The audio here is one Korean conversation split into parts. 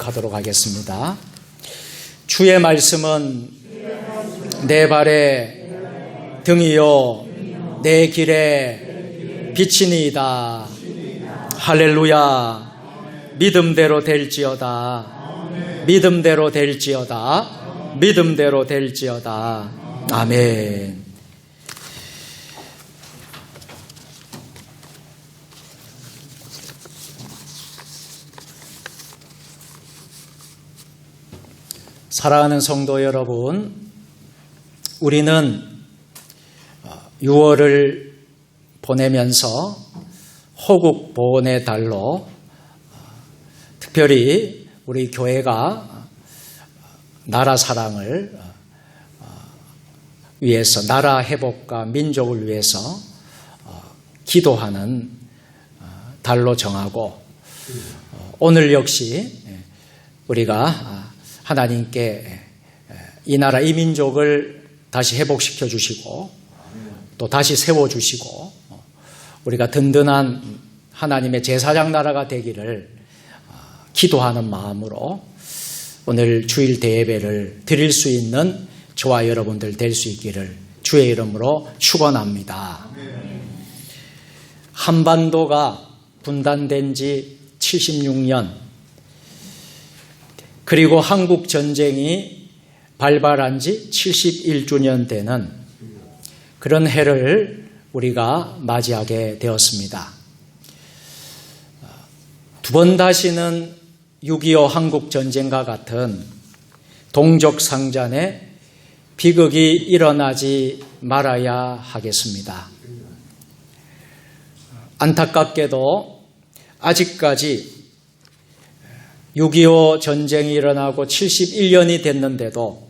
교독하도록 하겠습니다. 주의 말씀은 내 발의 등이요 내 길에 빛이니이다. 할렐루야. 믿음대로 될지어다. 믿음대로 될지어다. 믿음대로 될지어다. 아멘. 사랑하는 성도 여러분, 우리는 6월을 보내면서 호국 보훈의 달로 특별히 우리 교회가 나라 사랑을 위해서, 나라 회복과 민족을 위해서 기도하는 달로 정하고, 오늘 역시 우리가 하나님께 이 나라 이 민족을 다시 회복시켜 주시고 또 다시 세워주시고 우리가 든든한 하나님의 제사장 나라가 되기를 기도하는 마음으로 오늘 주일 대예배를 드릴 수 있는 저와 여러분들 될 수 있기를 주의 이름으로 축원합니다. 한반도가 분단된 지 76년, 그리고 한국 전쟁이 발발한 지 71주년 되는 그런 해를 우리가 맞이하게 되었습니다. 두 번 다시는 6.25 한국 전쟁과 같은 동족상잔의 비극이 일어나지 말아야 하겠습니다. 안타깝게도 아직까지 6.25 전쟁이 일어나고 71년이 됐는데도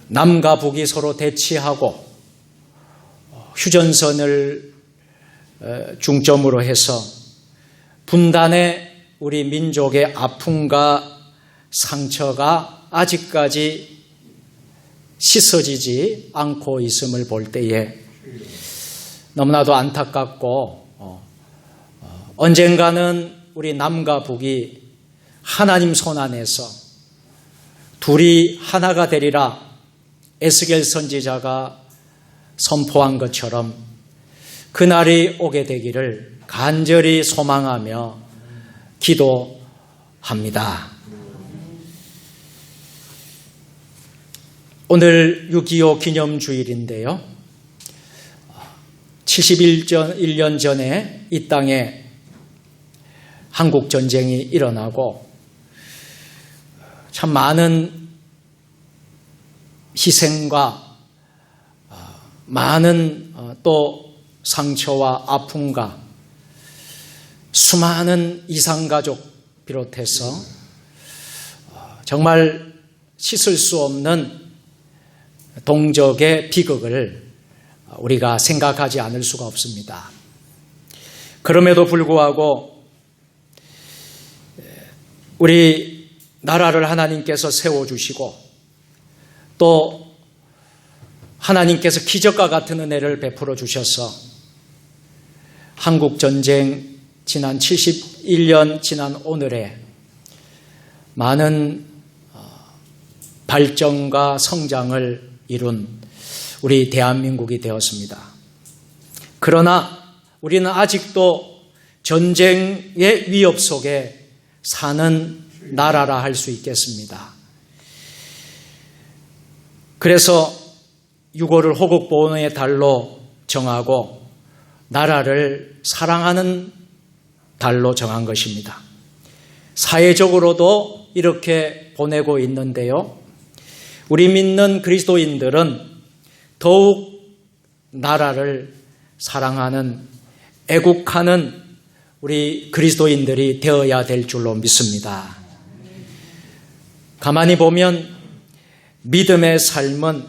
남과 북이 서로 대치하고 휴전선을 중점으로 해서 분단의 우리 민족의 아픔과 상처가 아직까지 씻어지지 않고 있음을 볼 때에 너무나도 안타깝고 언젠가는 우리 남과 북이 하나님 손 안에서 둘이 하나가 되리라 에스겔 선지자가 선포한 것처럼 그날이 오게 되기를 간절히 소망하며 기도합니다. 오늘 6.25 기념주일인데요. 71년 전에 이 땅에 한국 전쟁이 일어나고 참 많은 희생과 많은 또 상처와 아픔과 수많은 이산가족 비롯해서 정말 씻을 수 없는 동족의 비극을 우리가 생각하지 않을 수가 없습니다. 그럼에도 불구하고 우리 나라를 하나님께서 세워주시고 또 하나님께서 기적과 같은 은혜를 베풀어 주셔서 한국전쟁 지난 71년 지난 오늘에 많은 발전과 성장을 이룬 우리 대한민국이 되었습니다. 그러나 우리는 아직도 전쟁의 위협 속에 사는 나라라 할 수 있겠습니다. 그래서 6월을 호국보훈의 달로 정하고 나라를 사랑하는 달로 정한 것입니다. 사회적으로도 이렇게 보내고 있는데요. 우리 믿는 그리스도인들은 더욱 나라를 사랑하는 애국하는 우리 그리스도인들이 되어야 될 줄로 믿습니다. 가만히 보면 믿음의 삶은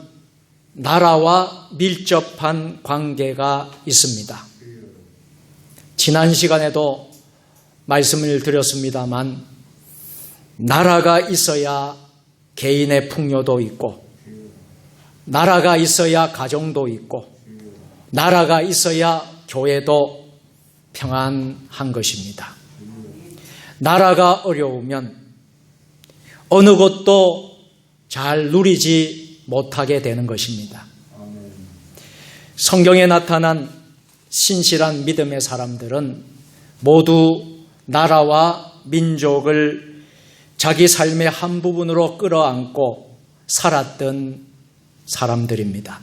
나라와 밀접한 관계가 있습니다. 지난 시간에도 말씀을 드렸습니다만 나라가 있어야 개인의 풍요도 있고 나라가 있어야 가정도 있고 나라가 있어야 교회도 평안한 것입니다. 나라가 어려우면 어느 것도 잘 누리지 못하게 되는 것입니다. 성경에 나타난 신실한 믿음의 사람들은 모두 나라와 민족을 자기 삶의 한 부분으로 끌어안고 살았던 사람들입니다.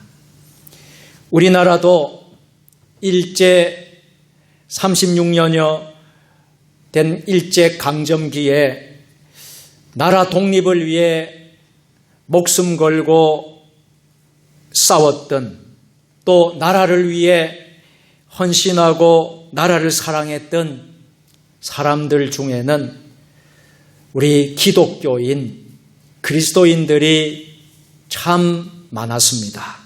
우리나라도 일제 36년여 된 일제 강점기에 나라 독립을 위해 목숨 걸고 싸웠던, 또 나라를 위해 헌신하고 나라를 사랑했던 사람들 중에는 우리 기독교인 그리스도인들이 참 많았습니다.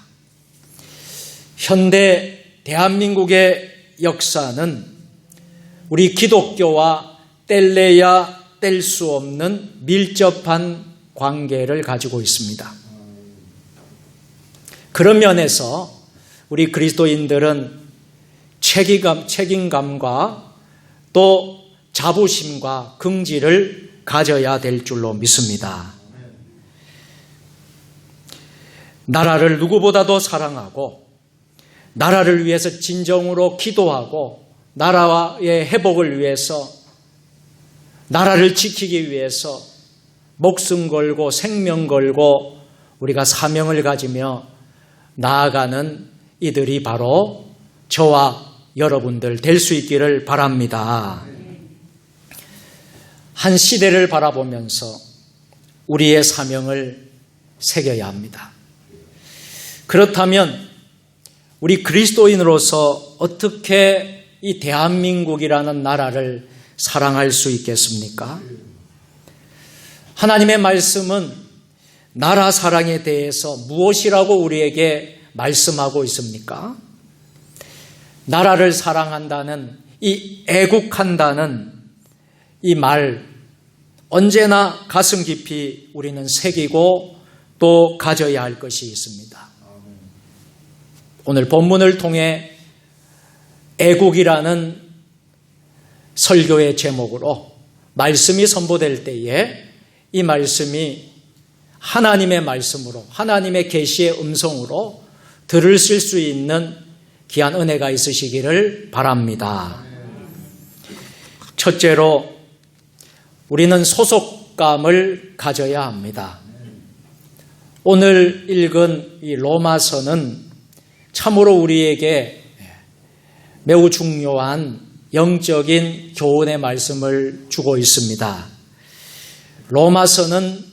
현대 대한민국의 역사는 우리 기독교와 뗄래야 뗄 수 없는 밀접한 관계를 가지고 있습니다. 그런 면에서 우리 그리스도인들은 책임감과 또 자부심과 긍지를 가져야 될 줄로 믿습니다. 나라를 누구보다도 사랑하고 나라를 위해서 진정으로 기도하고 나라의 회복을 위해서, 나라를 지키기 위해서 목숨 걸고 생명 걸고 우리가 사명을 가지며 나아가는 이들이 바로 저와 여러분들 될 수 있기를 바랍니다. 한 시대를 바라보면서 우리의 사명을 새겨야 합니다. 그렇다면 우리 그리스도인으로서 어떻게 이 대한민국이라는 나라를 사랑할 수 있겠습니까? 하나님의 말씀은 나라 사랑에 대해서 무엇이라고 우리에게 말씀하고 있습니까? 나라를 사랑한다는, 이 애국한다는 이 말, 언제나 가슴 깊이 우리는 새기고 또 가져야 할 것이 있습니다. 오늘 본문을 통해 애국이라는 설교의 제목으로 말씀이 선보될 때에 이 말씀이 하나님의 말씀으로, 하나님의 계시의 음성으로 들으실 수 있는 귀한 은혜가 있으시기를 바랍니다. 첫째로 우리는 소속감을 가져야 합니다. 오늘 읽은 이 로마서는 참으로 우리에게 매우 중요한 영적인 교훈의 말씀을 주고 있습니다. 로마서는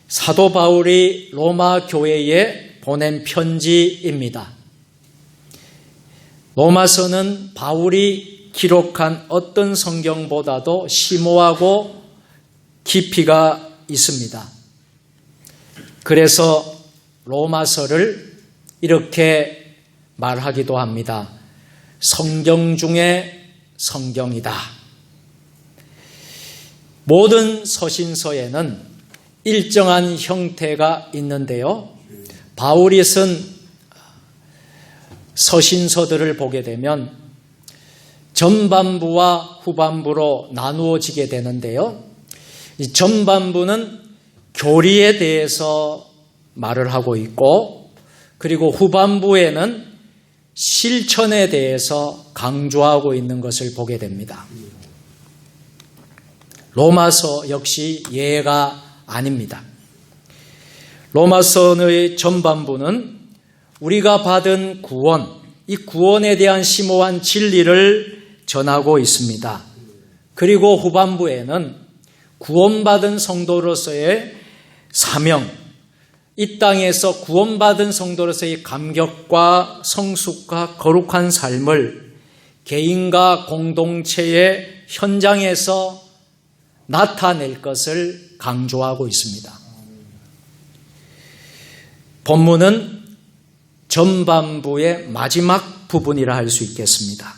사도 바울이 로마 교회에 보낸 편지입니다. 로마서는 바울이 기록한 어떤 성경보다도 심오하고 깊이가 있습니다. 그래서 로마서를 이렇게 말하기도 합니다. 성경 중에 성경이다. 모든 서신서에는 일정한 형태가 있는데요. 바울이 쓴 서신서들을 보게 되면 전반부와 후반부로 나누어지게 되는데요. 이 전반부는 교리에 대해서 말을 하고 있고, 그리고 후반부에는 실천에 대해서 강조하고 있는 것을 보게 됩니다. 로마서 역시 예가 아닙니다. 로마서의 전반부는 우리가 받은 구원, 이 구원에 대한 심오한 진리를 전하고 있습니다. 그리고 후반부에는 구원받은 성도로서의 사명, 이 땅에서 구원받은 성도로서의 감격과 성숙과 거룩한 삶을 개인과 공동체의 현장에서 나타낼 것을 강조하고 있습니다. 본문은 전반부의 마지막 부분이라 할 수 있겠습니다.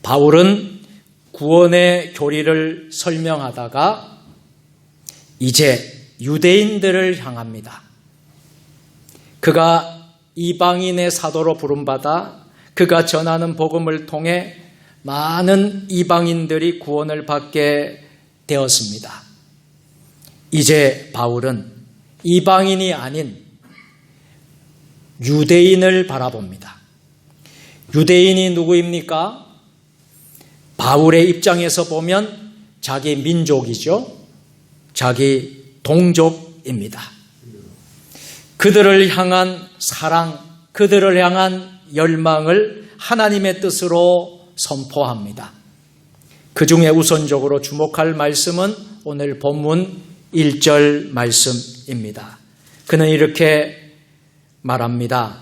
바울은 구원의 교리를 설명하다가 이제 유대인들을 향합니다. 그가 이방인의 사도로 부름받아 그가 전하는 복음을 통해 많은 이방인들이 구원을 받게 되었습니다. 이제 바울은 이방인이 아닌 유대인을 바라봅니다. 유대인이 누구입니까? 바울의 입장에서 보면 자기 민족이죠. 자기 동족입니다. 그들을 향한 사랑, 그들을 향한 열망을 하나님의 뜻으로 선포합니다. 그 중에 우선적으로 주목할 말씀은 오늘 본문 1절 말씀입니다. 그는 이렇게 말합니다.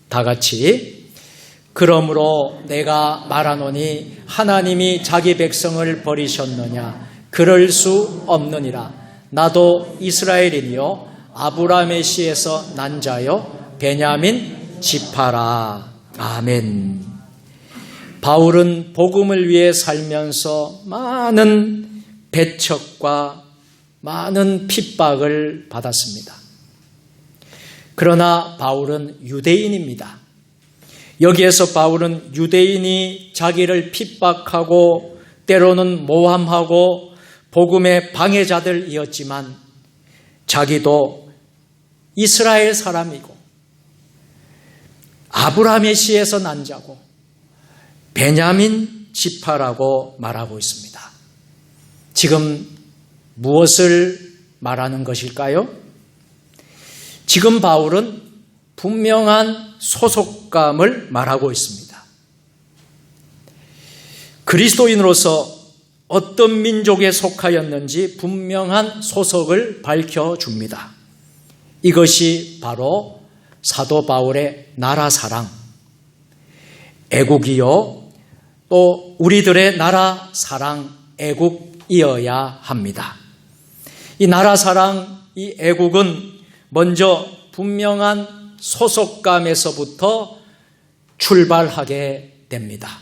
다 같이. 그러므로 내가 말하노니 하나님이 자기 백성을 버리셨느냐? 그럴 수 없느니라. 나도 이스라엘이니요 아브라함의 씨에서 난 자요 베냐민 지파라. 아멘. 바울은 복음을 위해 살면서 많은 배척과 많은 핍박을 받았습니다. 그러나 바울은 유대인입니다. 여기에서 바울은 유대인이 자기를 핍박하고 때로는 모함하고 복음의 방해자들이었지만 자기도 이스라엘 사람이고 아브라함의 씨에서 난 자고 베냐민 지파라고 말하고 있습니다. 지금 무엇을 말하는 것일까요? 지금 바울은 분명한 소속감을 말하고 있습니다. 그리스도인으로서 어떤 민족에 속하였는지 분명한 소속을 밝혀줍니다. 이것이 바로 사도 바울의 나라 사랑, 애국이요 또 우리들의 나라 사랑, 애국이어야 합니다. 이 나라 사랑, 이 애국은 먼저 분명한 소속감에서부터 출발하게 됩니다.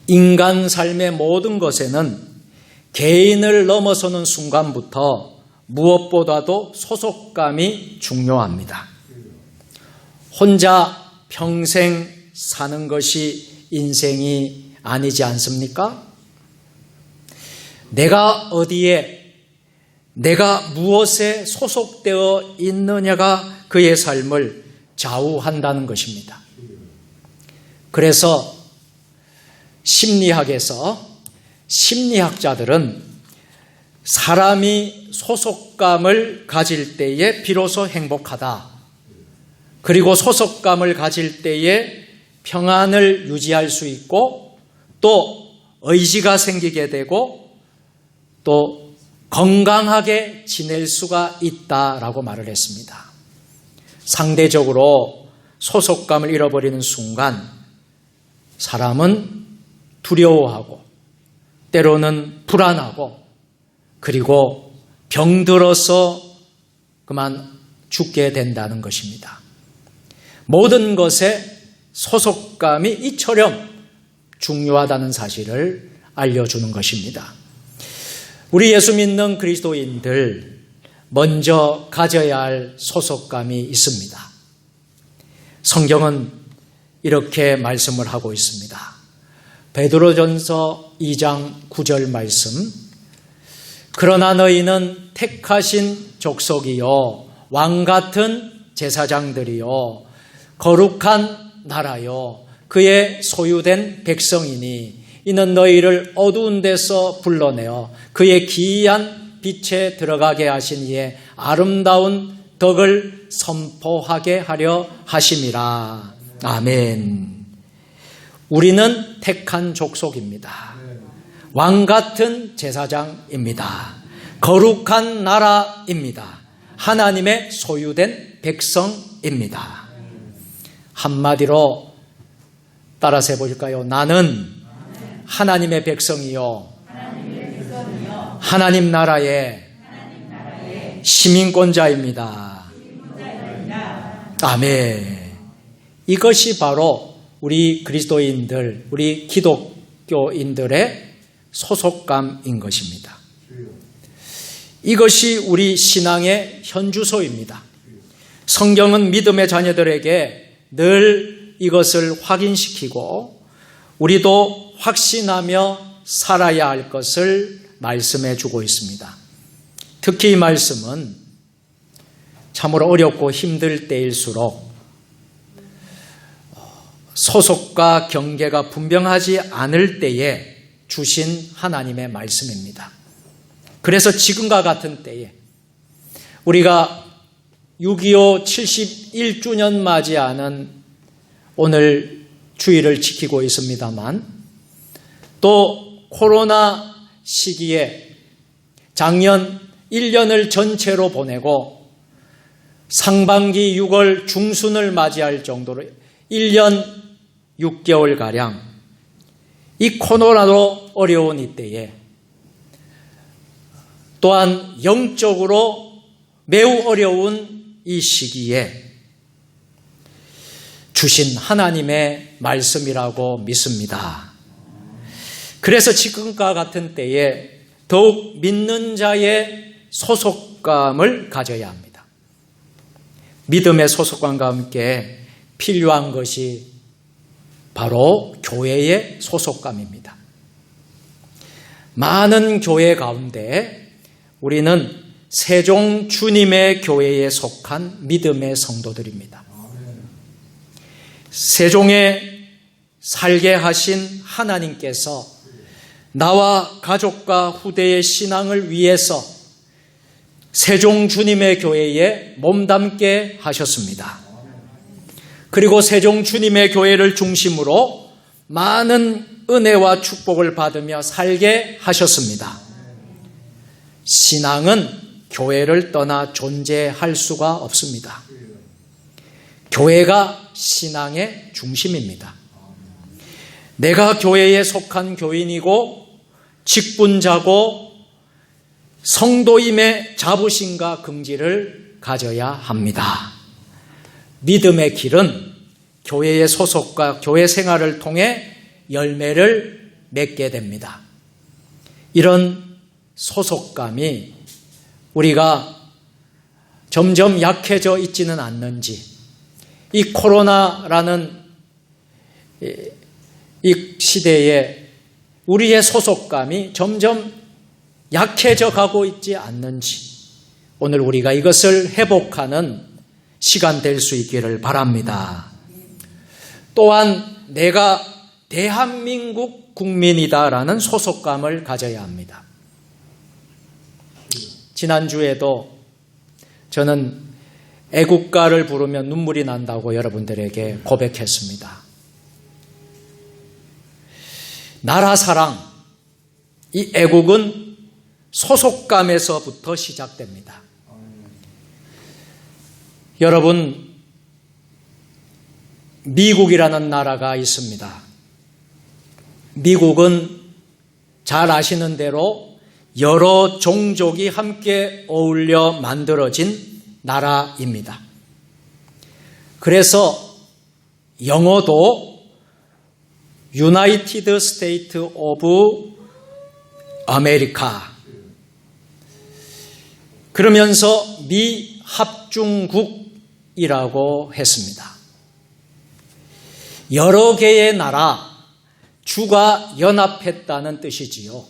인간 삶의 모든 것에는 개인을 넘어서는 순간부터 무엇보다도 소속감이 중요합니다. 혼자 평생 사는 것이 인생이 아니지 않습니까? 내가 어디에, 내가 무엇에 소속되어 있느냐가 그의 삶을 좌우한다는 것입니다. 그래서 심리학에서 심리학자들은 사람이 소속감을 가질 때에 비로소 행복하다. 그리고 소속감을 가질 때에 평안을 유지할 수 있고 또 의지가 생기게 되고 또 건강하게 지낼 수가 있다라고 말을 했습니다. 상대적으로 소속감을 잃어버리는 순간 사람은 두려워하고 때로는 불안하고 그리고 병들어서 그만 죽게 된다는 것입니다. 모든 것에 소속감이 이처럼 중요하다는 사실을 알려주는 것입니다. 우리 예수 믿는 그리스도인들 먼저 가져야 할 소속감이 있습니다. 성경은 이렇게 말씀을 하고 있습니다. 베드로전서 2장 9절 말씀. 그러나 너희는 택하신 족속이요 왕같은 제사장들이요 거룩한 나라요 그의 소유된 백성이니 이는 너희를 어두운 데서 불러내어 그의 기이한 빛에 들어가게 하신 이의 아름다운 덕을 선포하게 하려 하심이라. 아멘. 우리는 택한 족속입니다. 왕같은 제사장입니다. 거룩한 나라입니다. 하나님의 소유된 백성입니다. 한마디로 따라서 해볼까요? 나는 하나님의 백성이요 하나님 나라의 시민권자입니다. 아멘. 이것이 바로 우리 그리스도인들, 우리 기독교인들의 소속감인 것입니다. 이것이 우리 신앙의 현주소입니다. 성경은 믿음의 자녀들에게 늘 이것을 확인시키고 우리도 확신하며 살아야 할 것을 말씀해 주고 있습니다. 특히 이 말씀은 참으로 어렵고 힘들 때일수록 소속과 경계가 분명하지 않을 때에 주신 하나님의 말씀입니다. 그래서 지금과 같은 때에 우리가 6.25 71주년 맞이하는 오늘 주일을 지키고 있습니다만, 또 코로나 시기에 작년 1년을 전체로 보내고 상반기 6월 중순을 맞이할 정도로 1년 6개월가량 이 코로나로 어려운 이때에, 또한 영적으로 매우 어려운 이 시기에 주신 하나님의 말씀이라고 믿습니다. 그래서 지금과 같은 때에 더욱 믿는 자의 소속감을 가져야 합니다. 믿음의 소속감과 함께 필요한 것이 바로 교회의 소속감입니다. 많은 교회 가운데 우리는 세종 주님의 교회에 속한 믿음의 성도들입니다. 세종에 살게 하신 하나님께서 나와 가족과 후대의 신앙을 위해서 세종 주님의 교회에 몸담게 하셨습니다. 그리고 세종 주님의 교회를 중심으로 많은 은혜와 축복을 받으며 살게 하셨습니다. 신앙은 교회를 떠나 존재할 수가 없습니다. 교회가 신앙의 중심입니다. 내가 교회에 속한 교인이고 직분자고 성도임의 자부심과 긍지를 가져야 합니다. 믿음의 길은 교회의 소속과 교회 생활을 통해 열매를 맺게 됩니다. 이런 소속감이 우리가 점점 약해져 있지는 않는지, 이 코로나라는 이 시대에 우리의 소속감이 점점 약해져 가고 있지 않는지, 오늘 우리가 이것을 회복하는 시간 될 수 있기를 바랍니다. 또한 내가 대한민국 국민이다라는 소속감을 가져야 합니다. 지난주에도 저는 애국가를 부르면 눈물이 난다고 여러분들에게 고백했습니다. 나라 사랑, 이 애국은 소속감에서부터 시작됩니다. 여러분, 미국이라는 나라가 있습니다. 미국은 잘 아시는 대로 여러 종족이 함께 어울려 만들어진 나라입니다. 그래서 영어도 United States of America, 그러면서 미합중국이라고 했습니다. 여러 개의 나라, 주가 연합했다는 뜻이지요.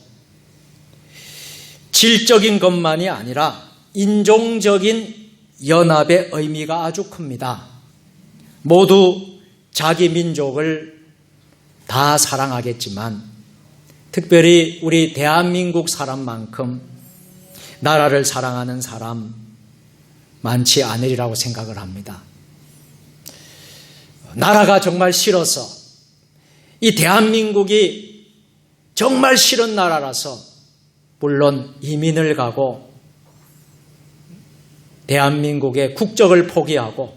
질적인 것만이 아니라 인종적인 연합의 의미가 아주 큽니다. 모두 자기 민족을 다 사랑하겠지만 특별히 우리 대한민국 사람만큼 나라를 사랑하는 사람 많지 않으리라고 생각을 합니다. 나라가 정말 싫어서, 이 대한민국이 정말 싫은 나라라서 물론 이민을 가고 대한민국의 국적을 포기하고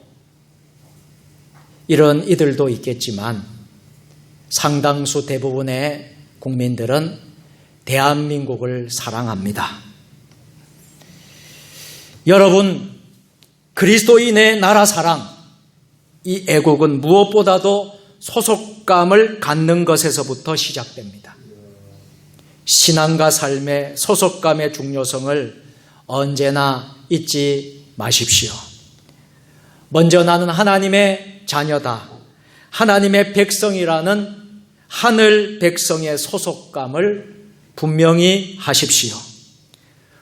이런 이들도 있겠지만 상당수 대부분의 국민들은 대한민국을 사랑합니다. 여러분, 그리스도인의 나라 사랑, 이 애국은 무엇보다도 소속감을 갖는 것에서부터 시작됩니다. 신앙과 삶의 소속감의 중요성을 언제나 잊지 마십시오. 먼저 나는 하나님의 자녀다, 하나님의 백성이라는 하늘 백성의 소속감을 분명히 하십시오.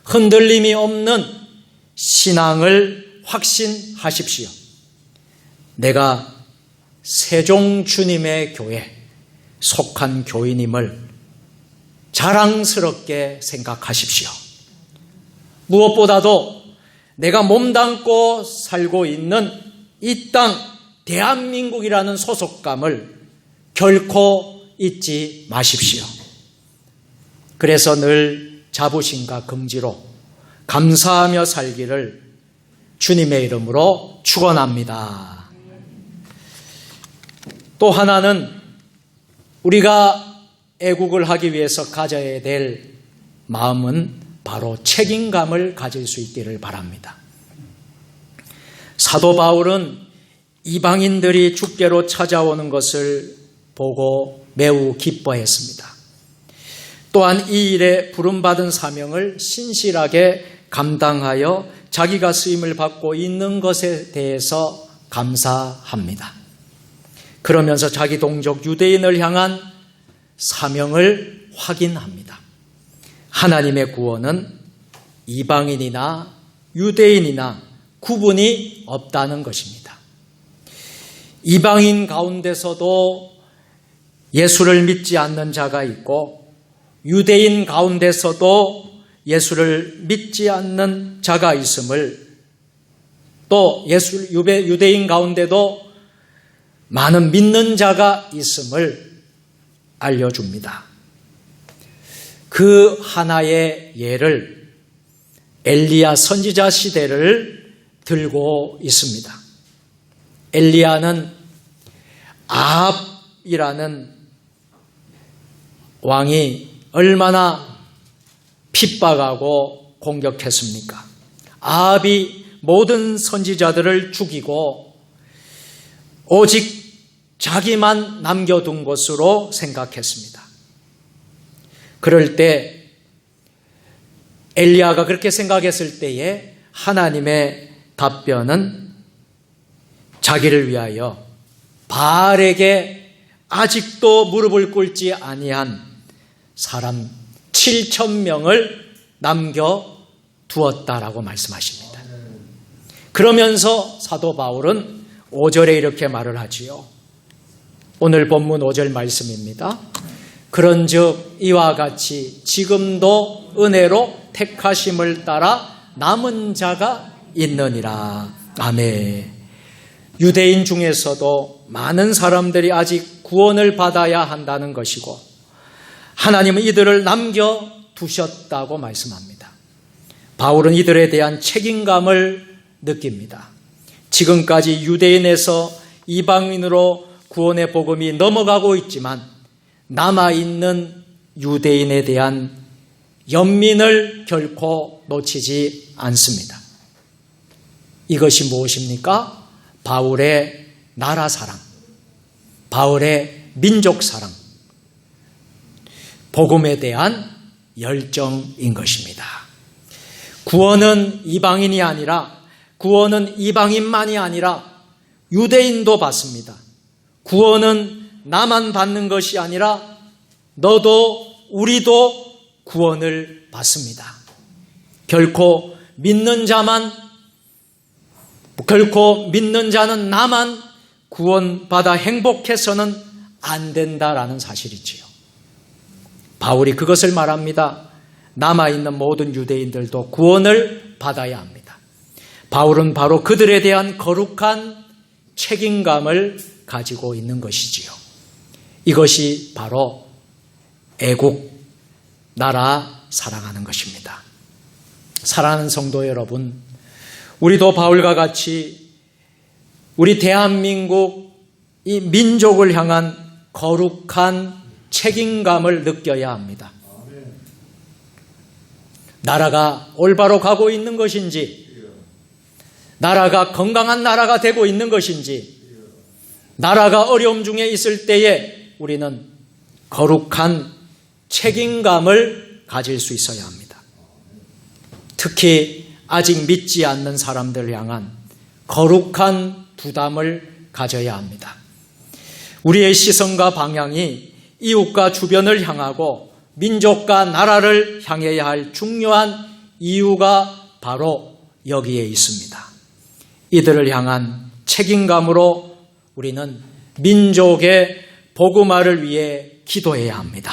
흔들림이 없는 신앙을 확신하십시오. 내가 세종 주님의 교회에 속한 교인임을 자랑스럽게 생각하십시오. 무엇보다도 내가 몸담고 살고 있는 이 땅 대한민국이라는 소속감을 결코 잊지 마십시오. 그래서 늘 자부심과 긍지로 감사하며 살기를 주님의 이름으로 축원합니다. 또 하나는 우리가 애국을 하기 위해서 가져야 될 마음은 바로 책임감을 가질 수 있기를 바랍니다. 사도 바울은 이방인들이 주께로 찾아오는 것을 보고 매우 기뻐했습니다. 또한 이 일에 부름받은 사명을 신실하게 감당하여 자기가 쓰임을 받고 있는 것에 대해서 감사합니다. 그러면서 자기 동족 유대인을 향한 사명을 확인합니다. 하나님의 구원은 이방인이나 유대인이나 구분이 없다는 것입니다. 이방인 가운데서도 예수를 믿지 않는 자가 있고 유대인 가운데서도 예수를 믿지 않는 자가 있음을, 또 유대인 가운데도 많은 믿는 자가 있음을 알려줍니다. 그 하나의 예를 엘리야 선지자 시대를 들고 있습니다. 엘리야는 아합이라는 왕이 얼마나 핍박하고 공격했습니까? 아합이 모든 선지자들을 죽이고 오직 자기만 남겨둔 것으로 생각했습니다. 그럴 때 엘리야가 그렇게 생각했을 때에 하나님의 답변은 자기를 위하여 바알에게 아직도 무릎을 꿇지 아니한 사람 7,000명을 남겨두었다라고 말씀하십니다. 그러면서 사도 바울은 5절에 이렇게 말을 하지요. 오늘 본문 5절 말씀입니다. 그런즉 이와 같이 지금도 은혜로 택하심을 따라 남은 자가 있느니라. 아멘. 유대인 중에서도 많은 사람들이 아직 구원을 받아야 한다는 것이고 하나님은 이들을 남겨두셨다고 말씀합니다. 바울은 이들에 대한 책임감을 느낍니다. 지금까지 유대인에서 이방인으로 구원의 복음이 넘어가고 있지만 남아있는 유대인에 대한 연민을 결코 놓치지 않습니다. 이것이 무엇입니까? 바울의 나라 사랑, 바울의 민족 사랑, 복음에 대한 열정인 것입니다. 구원은 이방인이 아니라, 구원은 이방인만이 아니라 유대인도 받습니다. 구원은 나만 받는 것이 아니라 너도 우리도 구원을 받습니다. 결코 믿는 자는 나만 구원받아 행복해서는 안 된다라는 사실이지요. 바울이 그것을 말합니다. 남아있는 모든 유대인들도 구원을 받아야 합니다. 바울은 바로 그들에 대한 거룩한 책임감을 가지고 있는 것이지요. 이것이 바로 애국, 나라 사랑하는 것입니다. 사랑하는 성도 여러분, 우리도 바울과 같이 우리 대한민국 이 민족을 향한 거룩한 책임감을 느껴야 합니다. 나라가 올바로 가고 있는 것인지, 나라가 건강한 나라가 되고 있는 것인지, 나라가 어려움 중에 있을 때에 우리는 거룩한 책임감을 가질 수 있어야 합니다. 특히 아직 믿지 않는 사람들을 향한 거룩한 부담을 가져야 합니다. 우리의 시선과 방향이 이웃과 주변을 향하고 민족과 나라를 향해야 할 중요한 이유가 바로 여기에 있습니다. 이들을 향한 책임감으로 우리는 민족의 복음화를 위해 기도해야 합니다.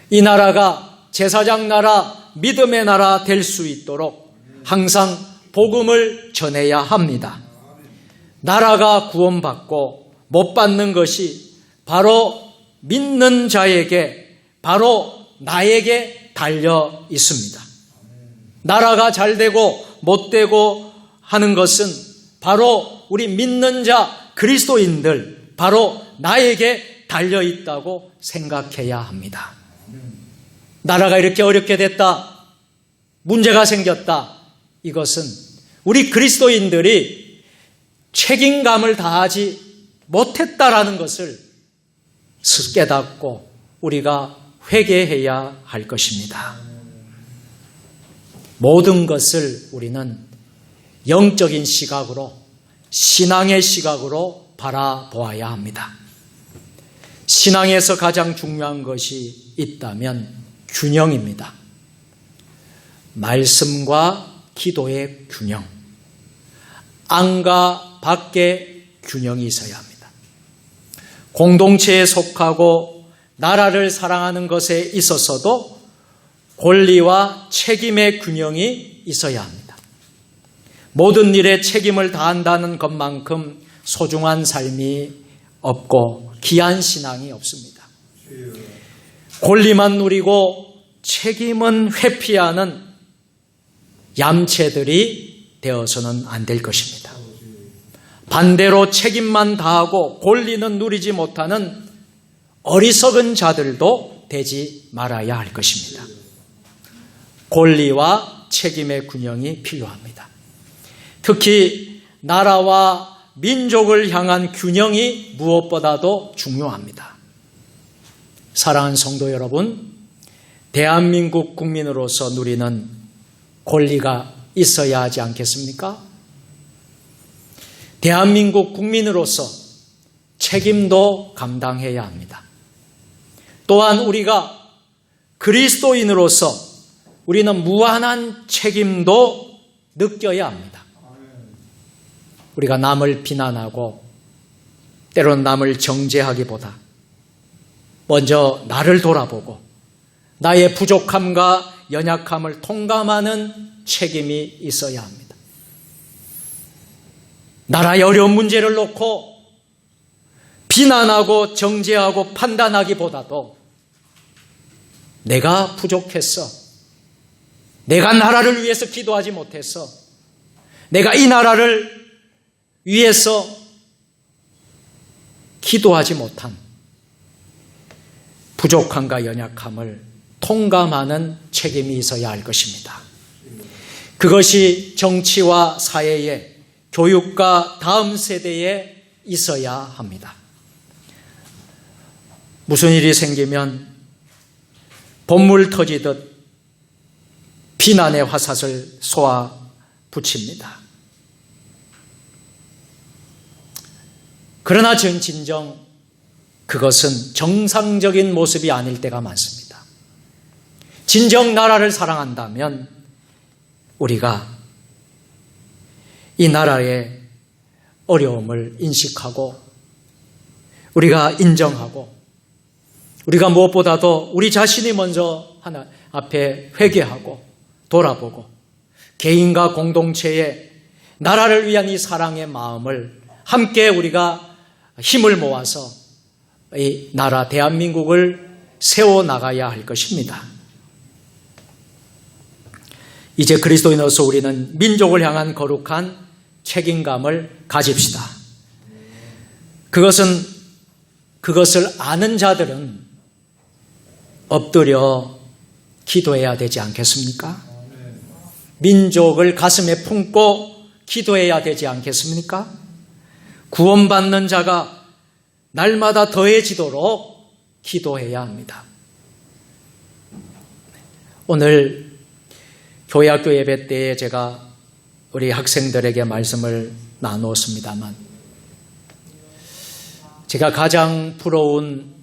이 나라가 제사장 나라, 믿음의 나라 될 수 있도록 항상 복음을 전해야 합니다. 나라가 구원받고 못 받는 것이 바로 믿는 자에게, 바로 나에게 달려 있습니다. 나라가 잘 되고 못 되고 하는 것은 바로 우리 믿는 자 그리스도인들, 바로 나에게 달려 있다고 생각해야 합니다. 나라가 이렇게 어렵게 됐다, 문제가 생겼다, 이것은 우리 그리스도인들이 책임감을 다하지 못했다라는 것을 깨닫고 우리가 회개해야 할 것입니다. 모든 것을 우리는 영적인 시각으로, 신앙의 시각으로 바라보아야 합니다. 신앙에서 가장 중요한 것이 있다면 균형입니다. 말씀과 기도의 균형, 안과 밖의 균형이 있어야 합니다. 공동체에 속하고 나라를 사랑하는 것에 있어서도 권리와 책임의 균형이 있어야 합니다. 모든 일에 책임을 다한다는 것만큼 소중한 삶이 없고 귀한 신앙이 없습니다. 권리만 누리고 책임은 회피하는 얌체들이 되어서는 안 될 것입니다. 반대로 책임만 다하고 권리는 누리지 못하는 어리석은 자들도 되지 말아야 할 것입니다. 권리와 책임의 균형이 필요합니다. 특히 나라와 민족을 향한 균형이 무엇보다도 중요합니다. 사랑하는 성도 여러분, 대한민국 국민으로서 누리는 권리가 있어야 하지 않겠습니까? 대한민국 국민으로서 책임도 감당해야 합니다. 또한 우리가 그리스도인으로서 우리는 무한한 책임도 느껴야 합니다. 우리가 남을 비난하고 때로는 남을 정죄하기보다 먼저 나를 돌아보고 나의 부족함과 연약함을 통감하는 책임이 있어야 합니다. 나라의 어려운 문제를 놓고 비난하고 정죄하고 판단하기보다도 내가 부족했어, 내가 나라를 위해서 기도하지 못했어, 내가 이 나라를 위해서 기도하지 못한 부족함과 연약함을 통감하는 책임이 있어야 할 것입니다. 그것이 정치와 사회에, 교육과 다음 세대에 있어야 합니다. 무슨 일이 생기면 본물 터지듯 비난의 화살을 쏘아 붙입니다. 그러나 진정 그것은 정상적인 모습이 아닐 때가 많습니다. 진정 나라를 사랑한다면 우리가 이 나라의 어려움을 인식하고 우리가 인정하고 우리가 무엇보다도 우리 자신이 먼저 하나 앞에 회개하고 돌아보고 개인과 공동체의 나라를 위한 이 사랑의 마음을 함께 우리가 힘을 모아서 이 나라 대한민국을 세워나가야 할 것입니다. 이제 그리스도인으로서 우리는 민족을 향한 거룩한 책임감을 가집시다. 그것을 아는 자들은 엎드려 기도해야 되지 않겠습니까? 민족을 가슴에 품고 기도해야 되지 않겠습니까? 구원받는 자가 날마다 더해지도록 기도해야 합니다. 오늘 교회학교 예배 때에 제가 우리 학생들에게 말씀을 나누었습니다만 제가 가장 부러운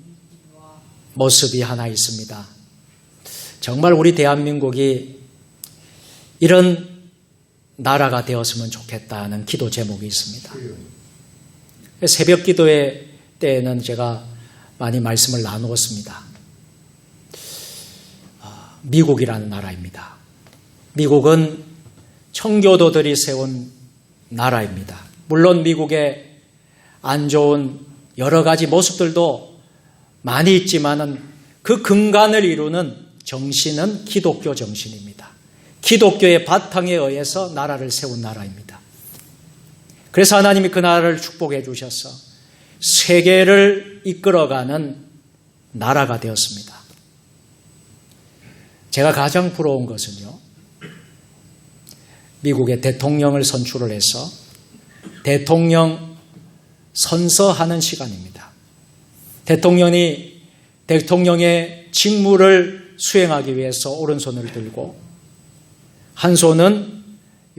모습이 하나 있습니다. 정말 우리 대한민국이 이런 나라가 되었으면 좋겠다는 기도 제목이 있습니다. 새벽 기도회 때에는 제가 많이 말씀을 나누었습니다. 미국이라는 나라입니다. 미국은 청교도들이 세운 나라입니다. 물론 미국의 안 좋은 여러 가지 모습들도 많이 있지만은 그 근간을 이루는 정신은 기독교 정신입니다. 기독교의 바탕에 의해서 나라를 세운 나라입니다. 그래서 하나님이 그 나라를 축복해 주셔서 세계를 이끌어가는 나라가 되었습니다. 제가 가장 부러운 것은요, 미국의 대통령을 선출을 해서 대통령 선서하는 시간입니다. 대통령의 직무를 수행하기 위해서 오른손을 들고 한 손은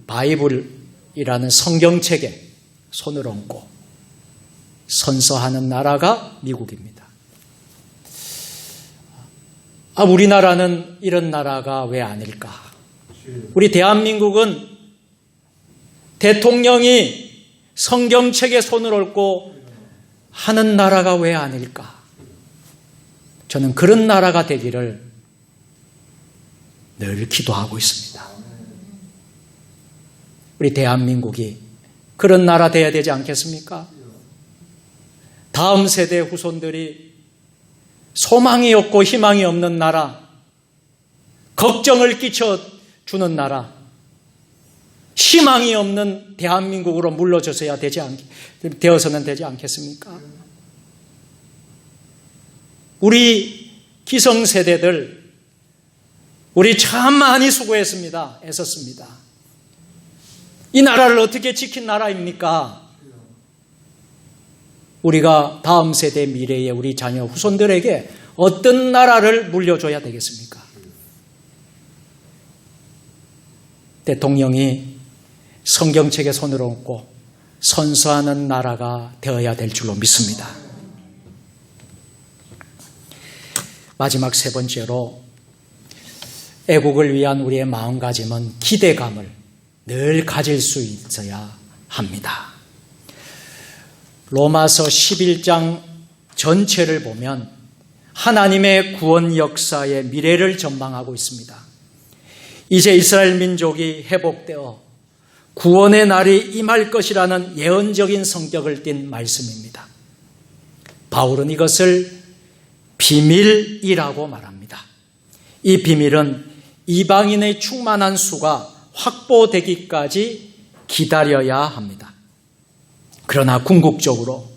바이블이라는 성경책에 손을 얹고 선서하는 나라가 미국입니다. 우리나라는 이런 나라가 왜 아닐까? 우리 대한민국은 대통령이 성경책에 손을 얹고 하는 나라가 왜 아닐까? 저는 그런 나라가 되기를 늘 기도하고 있습니다. 우리 대한민국이 그런 나라 되어야 되지 않겠습니까? 다음 세대 후손들이 소망이 없고 희망이 없는 나라, 걱정을 끼쳐주는 나라, 희망이 없는 대한민국으로 되어서는 되지 않겠습니까? 우리 기성세대들, 우리 참 많이 수고했습니다. 애썼습니다. 이 나라를 어떻게 지킨 나라입니까? 우리가 다음 세대 미래의 우리 자녀 후손들에게 어떤 나라를 물려줘야 되겠습니까? 대통령이 성경책에 손을 얹고 선서하는 나라가 되어야 될 줄로 믿습니다. 마지막 세 번째로, 애국을 위한 우리의 마음가짐은 기대감을 늘 가질 수 있어야 합니다. 로마서 11장 전체를 보면 하나님의 구원 역사의 미래를 전망하고 있습니다. 이제 이스라엘 민족이 회복되어 구원의 날이 임할 것이라는 예언적인 성격을 띤 말씀입니다. 바울은 이것을 비밀이라고 말합니다. 이 비밀은 이방인의 충만한 수가 확보되기까지 기다려야 합니다. 그러나 궁극적으로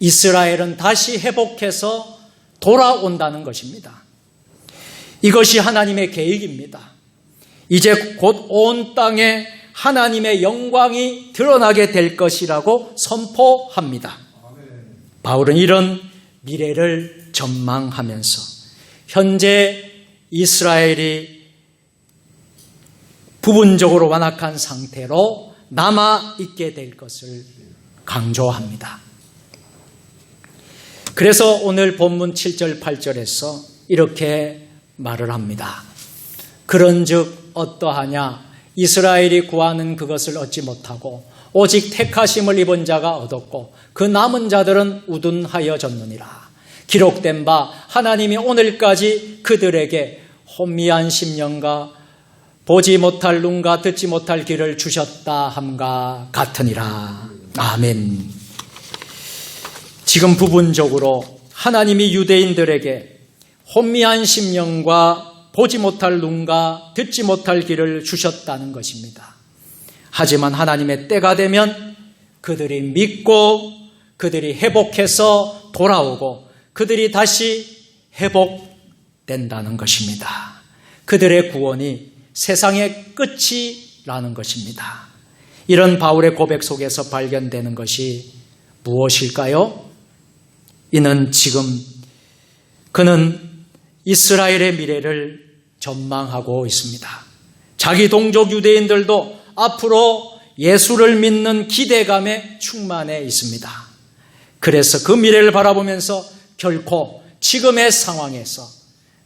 이스라엘은 다시 회복해서 돌아온다는 것입니다. 이것이 하나님의 계획입니다. 이제 곧 온 땅에 하나님의 영광이 드러나게 될 것이라고 선포합니다. 바울은 이런 미래를 전망하면서 현재 이스라엘이 부분적으로 완악한 상태로 남아있게 될 것을 강조합니다. 그래서 오늘 본문 7절 8절에서 이렇게 말을 합니다. 그런즉 어떠하냐? 이스라엘이 구하는 그것을 얻지 못하고 오직 택하심을 입은 자가 얻었고 그 남은 자들은 우둔하여졌느니라. 기록된 바 하나님이 오늘까지 그들에게 혼미한 심령과 보지 못할 눈과 듣지 못할 귀를 주셨다 함과 같으니라. 아멘. 지금 부분적으로 하나님이 유대인들에게 혼미한 심령과 보지 못할 눈과 듣지 못할 귀를 주셨다는 것입니다. 하지만 하나님의 때가 되면 그들이 믿고 그들이 회복해서 돌아오고 그들이 다시 회복된다는 것입니다. 그들의 구원이 세상의 끝이라는 것입니다. 이런 바울의 고백 속에서 발견되는 것이 무엇일까요? 이는 지금 그는 이스라엘의 미래를 전망하고 있습니다. 자기 동족 유대인들도 앞으로 예수를 믿는 기대감에 충만해 있습니다. 그래서 그 미래를 바라보면서 결코 지금의 상황에서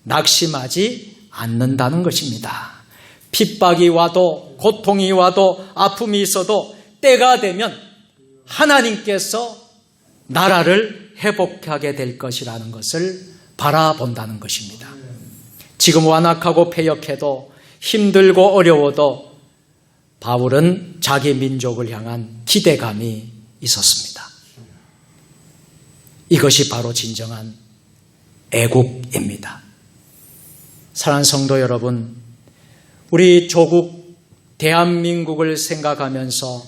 낙심하지 않는다는 것입니다. 핍박이 와도 고통이 와도 아픔이 있어도 때가 되면 하나님께서 나라를 회복하게 될 것이라는 것을 바라본다는 것입니다. 지금 완악하고 패역해도 힘들고 어려워도 바울은 자기 민족을 향한 기대감이 있었습니다. 이것이 바로 진정한 애국입니다. 사랑하는 성도 여러분, 우리 조국 대한민국을 생각하면서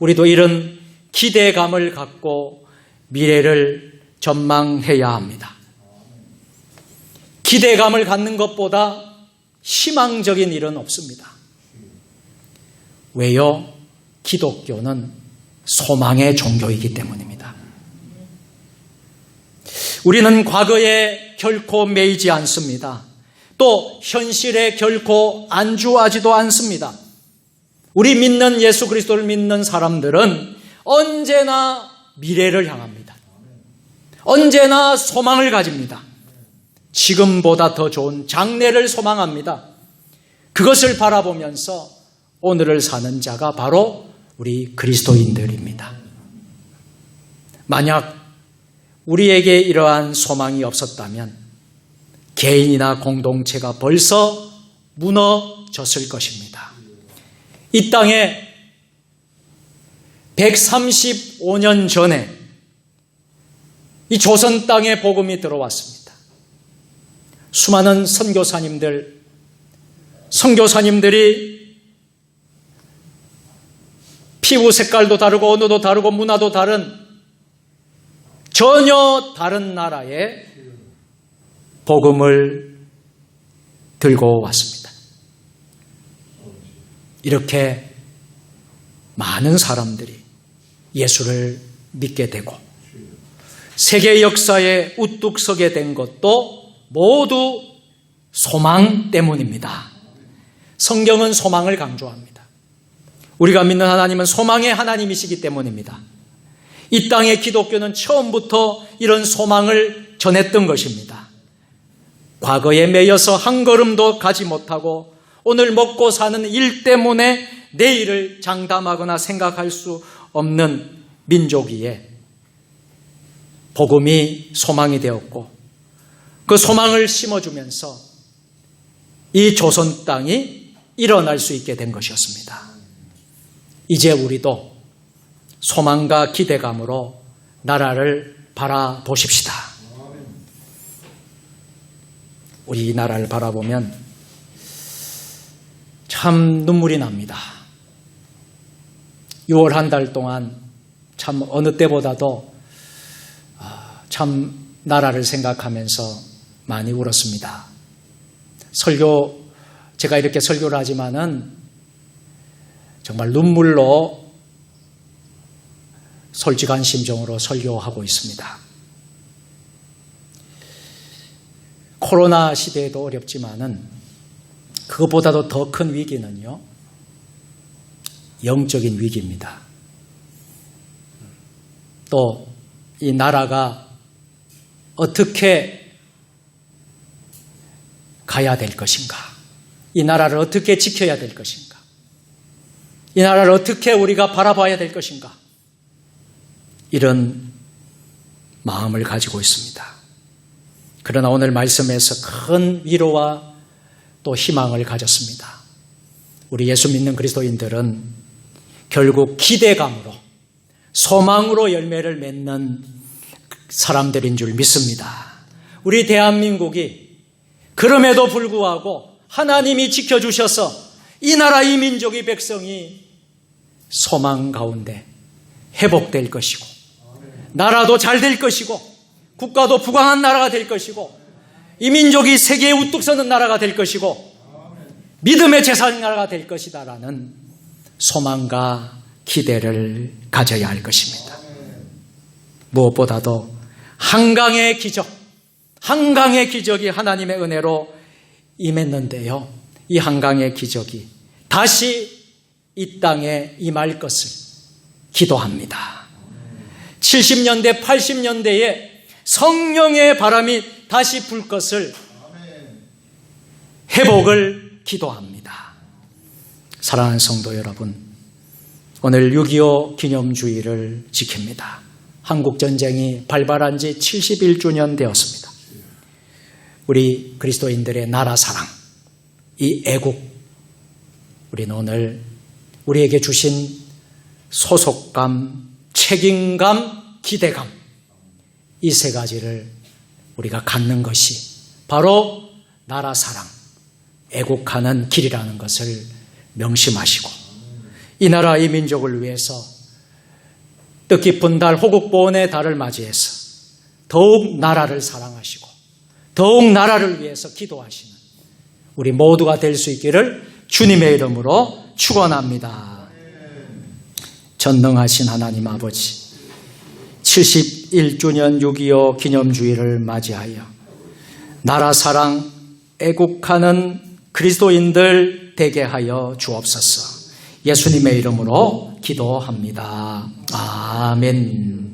우리도 이런 기대감을 갖고 미래를 전망해야 합니다. 기대감을 갖는 것보다 희망적인 일은 없습니다. 왜요? 기독교는 소망의 종교이기 때문입니다. 우리는 과거에 결코 매이지 않습니다. 또 현실에 결코 안주하지도 않습니다. 우리 믿는 예수 그리스도를 믿는 사람들은 언제나 미래를 향합니다. 언제나 소망을 가집니다. 지금보다 더 좋은 장래를 소망합니다. 그것을 바라보면서 오늘을 사는 자가 바로 우리 그리스도인들입니다. 만약 우리에게 이러한 소망이 없었다면 개인이나 공동체가 벌써 무너졌을 것입니다. 이 땅에 135년 전에 이 조선 땅에 복음이 들어왔습니다. 수많은 선교사님들이 피부 색깔도 다르고 언어도 다르고 문화도 다른 전혀 다른 나라에 복음을 들고 왔습니다. 이렇게 많은 사람들이 예수를 믿게 되고 세계 역사에 우뚝 서게 된 것도 모두 소망 때문입니다. 성경은 소망을 강조합니다. 우리가 믿는 하나님은 소망의 하나님이시기 때문입니다. 이 땅의 기독교는 처음부터 이런 소망을 전했던 것입니다. 과거에 매여서 한 걸음도 가지 못하고 오늘 먹고 사는 일 때문에 내일을 장담하거나 생각할 수 없는 민족이에 복음이 소망이 되었고 그 소망을 심어주면서 이 조선 땅이 일어날 수 있게 된 것이었습니다. 이제 우리도 소망과 기대감으로 나라를 바라보십시다. 우리 나라를 바라보면 참 눈물이 납니다. 6월 한 달 동안 참 어느 때보다도 참 나라를 생각하면서 많이 울었습니다. 제가 이렇게 설교를 하지만은 정말 눈물로 솔직한 심정으로 설교하고 있습니다. 코로나 시대에도 어렵지만은 그것보다도 더 큰 위기는요, 영적인 위기입니다. 또 이 나라가 어떻게 가야 될 것인가? 이 나라를 어떻게 지켜야 될 것인가? 이 나라를 어떻게 우리가 바라봐야 될 것인가? 이런 마음을 가지고 있습니다. 그러나 오늘 말씀에서 큰 위로와 또 희망을 가졌습니다. 우리 예수 믿는 그리스도인들은 결국 기대감으로, 소망으로 열매를 맺는 사람들인 줄 믿습니다. 우리 대한민국이 그럼에도 불구하고 하나님이 지켜주셔서 이 나라, 이 민족, 이 백성이 소망 가운데 회복될 것이고, 나라도 잘 될 것이고, 국가도 부강한 나라가 될 것이고, 이 민족이 세계에 우뚝 서는 나라가 될 것이고, 믿음의 제사장 나라가 될 것이다라는 소망과 기대를 가져야 할 것입니다. 무엇보다도 한강의 기적이 하나님의 은혜로 임했는데요, 이 한강의 기적이 다시 이 땅에 임할 것을 기도합니다. 70년대, 80년대에 성령의 바람이 다시 불 것을 회복을 기도합니다. 사랑하는 성도 여러분, 오늘 6.25 기념주의를 지킵니다. 한국전쟁이 발발한 지 71주년 되었습니다. 우리 그리스도인들의 나라 사랑, 이 애국, 우리는 오늘 우리에게 주신 소속감, 책임감, 기대감, 이 세 가지를 우리가 갖는 것이 바로 나라 사랑, 애국하는 길이라는 것을 명심하시고 이 나라 이 민족을 위해서 뜻깊은 달 호국보훈의 달을 맞이해서 더욱 나라를 사랑하시고 더욱 나라를 위해서 기도하시는 우리 모두가 될 수 있기를 주님의 이름으로 축원합니다. 전능하신 하나님 아버지, 71주년 6.25 기념주의를 맞이하여 나라 사랑, 애국하는 그리스도인들 되게 하여 주옵소서. 예수님의 이름으로 기도합니다. 아멘.